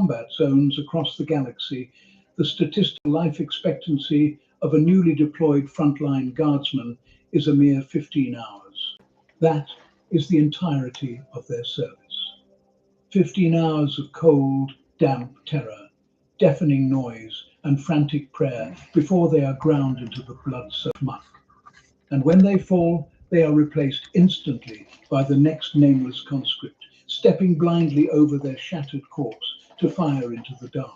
combat zones across the galaxy, the statistical life expectancy of a newly deployed frontline guardsman is a mere 15 hours. That is the entirety of their service. 15 hours of cold, damp terror, deafening noise, and frantic prayer before they are ground into the blood-soaked muck. And when they fall, they are replaced instantly by the next nameless conscript, stepping blindly over their shattered corpse to fire into the dark.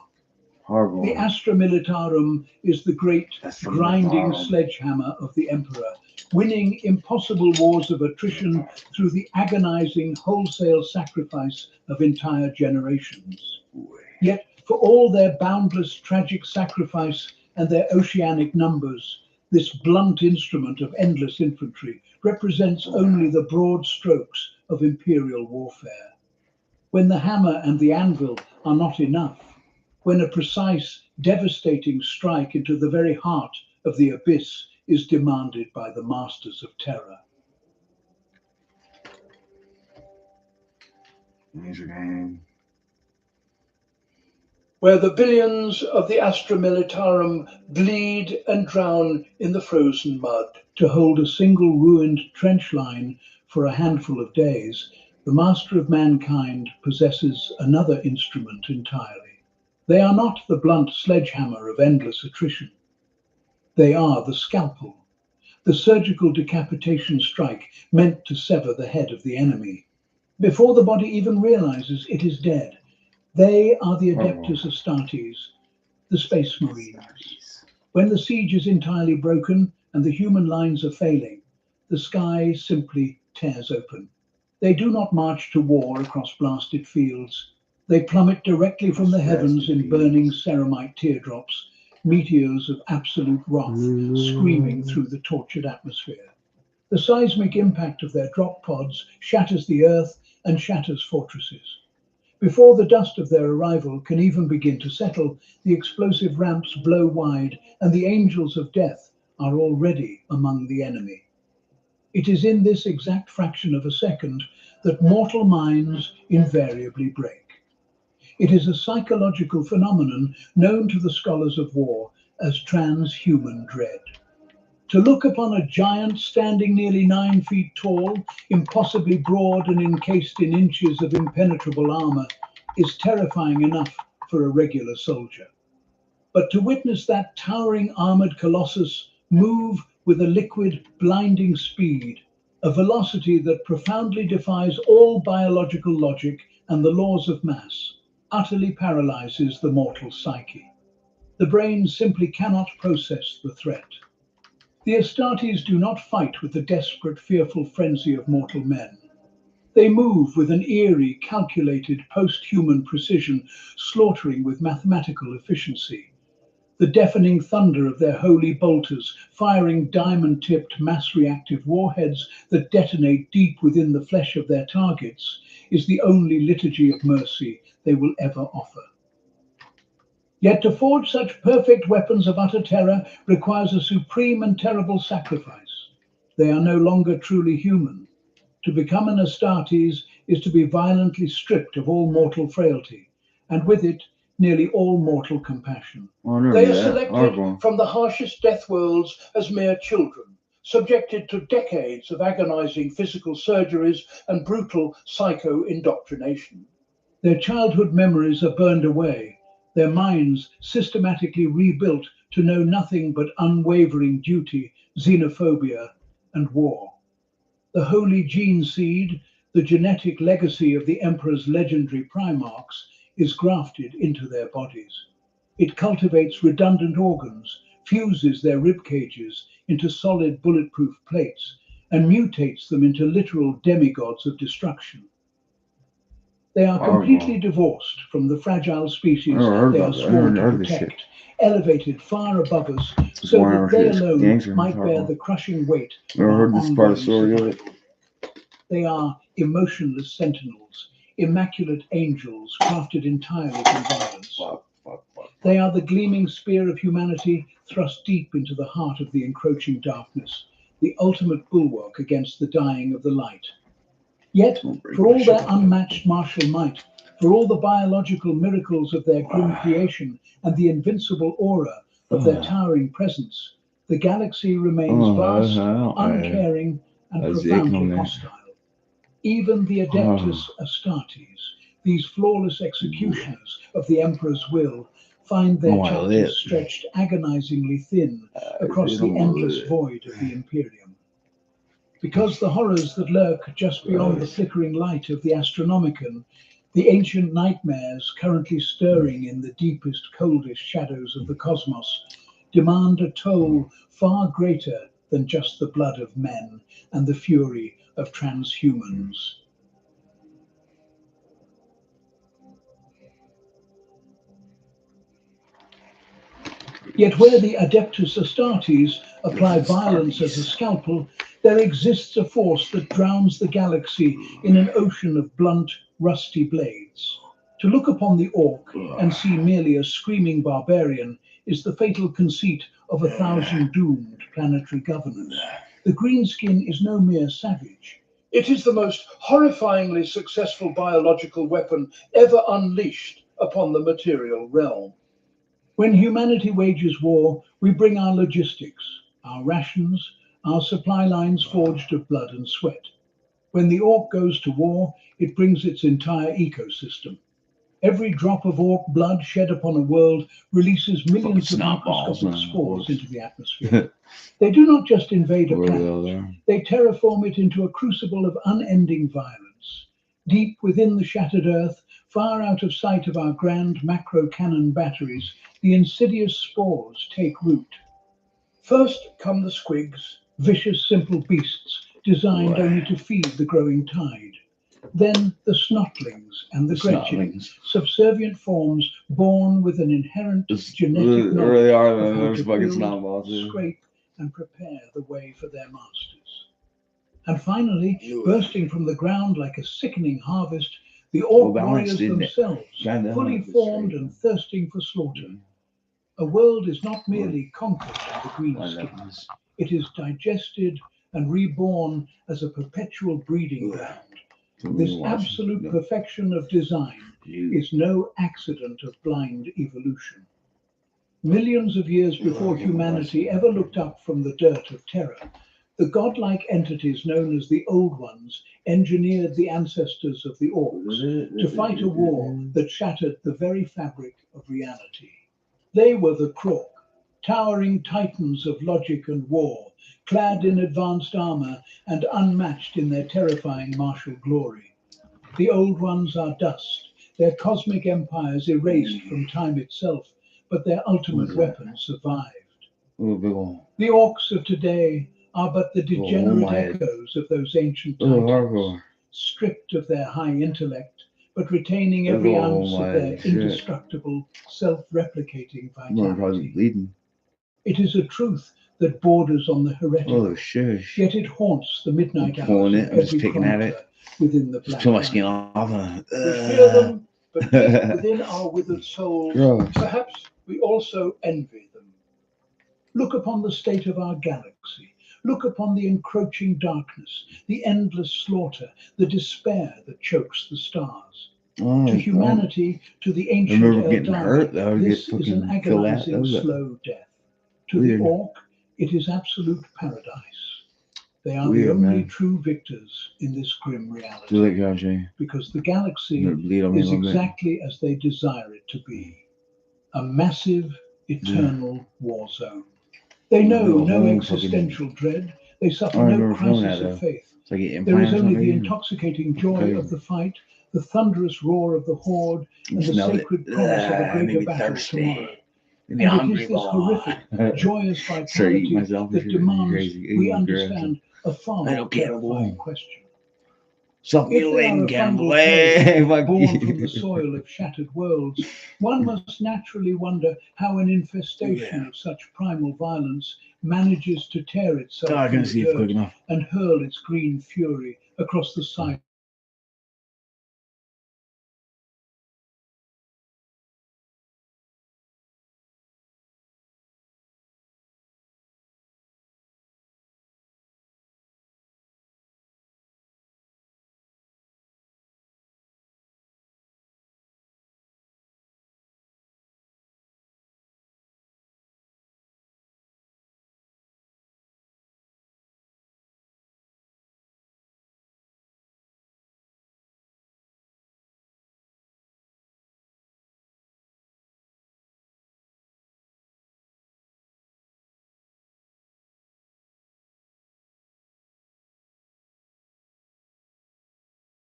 Horrible. The Astra Militarum is the great grinding sledgehammer of the Emperor, winning impossible wars of attrition through the agonizing wholesale sacrifice of entire generations. Yet, for all their boundless tragic sacrifice and their oceanic numbers, this blunt instrument of endless infantry represents only the broad strokes of imperial warfare. When the hammer and the anvil are not enough, when a precise, devastating strike into the very heart of the abyss is demanded by the masters of terror. Music game. Where the billions of the Astra Militarum bleed and drown in the frozen mud to hold a single ruined trench line for a handful of days, the master of mankind possesses another instrument entirely. They are not the blunt sledgehammer of endless attrition. They are the scalpel, the surgical decapitation strike meant to sever the head of the enemy. Before the body even realizes it is dead, they are the Adeptus Astartes, the Space Marines. When the siege is entirely broken and the human lines are failing, the sky simply tears open. They do not march to war across blasted fields. They plummet directly from the heavens in burning ceramite teardrops, meteors of absolute wrath screaming through the tortured atmosphere. The seismic impact of their drop pods shatters the earth and shatters fortresses. Before the dust of their arrival can even begin to settle, the explosive ramps blow wide and the angels of death are already among the enemy. It is in this exact fraction of a second that mortal minds invariably break. It is a psychological phenomenon known to the scholars of war as transhuman dread. To look upon a giant standing nearly 9 feet tall, impossibly broad and encased in inches of impenetrable armor is terrifying enough for a regular soldier. But to witness that towering armored colossus move with a liquid, blinding speed, a velocity that profoundly defies all biological logic and the laws of mass, utterly paralyzes the mortal psyche. The brain simply cannot process the threat. The Astartes do not fight with the desperate, fearful frenzy of mortal men. They move with an eerie, calculated, post-human precision, slaughtering with mathematical efficiency. The deafening thunder of their holy bolters, firing diamond-tipped, mass-reactive warheads that detonate deep within the flesh of their targets, is the only liturgy of mercy they will ever offer. Yet to forge such perfect weapons of utter terror requires a supreme and terrible sacrifice. They are no longer truly human. To become an Astartes is to be violently stripped of all mortal frailty, and with it, nearly all mortal compassion. They are selected from the harshest death worlds as mere children, subjected to decades of agonizing physical surgeries and brutal psycho-indoctrination. Their childhood memories are burned away, their minds systematically rebuilt to know nothing but unwavering duty, xenophobia, and war. The holy gene seed, the genetic legacy of the Emperor's legendary primarchs, is grafted into their bodies. It cultivates redundant organs, fuses their rib cages into solid bulletproof plates, and mutates them into literal demigods of destruction. They are completely divorced from the fragile species they are sworn to protect, elevated far above us so that they alone might bear the crushing weight of our ongoing survival. They are emotionless sentinels, immaculate angels crafted entirely from violence. They are the gleaming spear of humanity thrust deep into the heart of the encroaching darkness, the ultimate bulwark against the dying of the light. Yet, for all their unmatched martial might, For all the biological miracles of their grim creation and the invincible aura of their towering presence, the galaxy remains vast, uncaring, and profoundly hostile. Even the Adeptus Astartes, these flawless executioners of the Emperor's will, find their chapters stretched agonizingly thin across the endless void of the Imperium. Because the horrors that lurk just beyond the flickering light of the Astronomicon, the ancient nightmares currently stirring in the deepest, coldest shadows of the cosmos, demand a toll far greater than just the blood of men and the fury of transhumans. Yet where the Adeptus Astartes apply violence as a scalpel, there exists a force that drowns the galaxy in an ocean of blunt, rusty blades. To look upon the orc and see merely a screaming barbarian is the fatal conceit of 1,000 doomed planetary governors. The greenskin is no mere savage. It is the most horrifyingly successful biological weapon ever unleashed upon the material realm. When humanity wages war, we bring our logistics, our rations, our supply lines forged of blood and sweat. When the orc goes to war, it brings its entire ecosystem. Every drop of orc blood shed upon a world releases millions of microscopic spores into the atmosphere. They do not just invade a planet, they terraform it into a crucible of unending violence. Deep within the shattered earth, far out of sight of our grand macro cannon batteries, the insidious spores take root. First come the squigs, vicious simple beasts designed only to feed the growing tide. Then the snotlings and the gretchins, subservient forms born with an inherent genetic knowledge of how to build, scrape, and prepare the way for their masters. And finally, bursting from the ground like a sickening harvest, the orc warriors themselves, fully formed and thirsting for slaughter. A world is not merely conquered by the greenskins, it is digested and reborn as a perpetual breeding ground. This absolute perfection of design is no accident of blind evolution. Millions of years before humanity ever looked up from the dirt of terror, the godlike entities known as the Old Ones engineered the ancestors of the orcs to fight a war that shattered the very fabric of reality. They were the Krork, towering titans of logic and war, clad in advanced armor and unmatched in their terrifying martial glory. The Old Ones are dust, their cosmic empires erased from time itself, but their ultimate weapons survived. The orcs of today are but the degenerate echoes of those ancient titans, stripped of their high intellect, but retaining every ounce of their indestructible, self-replicating vitality. It is a truth that borders on the heretical, yet it haunts the midnight hours of every chronicler within the black light. We fear them, but deep within our withered souls, perhaps we also envy them. Look upon the state of our galaxy. Look upon the encroaching darkness, the endless slaughter, the despair that chokes the stars. To humanity, to the ancient Eldar, this is an agonizing slow death. To the orc, it is absolute paradise. They are the only true victors in this grim reality, because the galaxy is exactly as they desire it to be, a massive, eternal war zone. They know no existential dread. They suffer no crisis of faith. There is only the intoxicating joy of the fight, the thunderous roar of the horde, and the sacred promise of a greater battle tomorrow. And it is this horrific, joyous vitality that demands we understand a far more terrifying question. If they are a fungal plague born from the soil of shattered worlds, one must naturally wonder how an infestation of such primal violence manages to tear itself from the dirt and hurl its green fury across the sight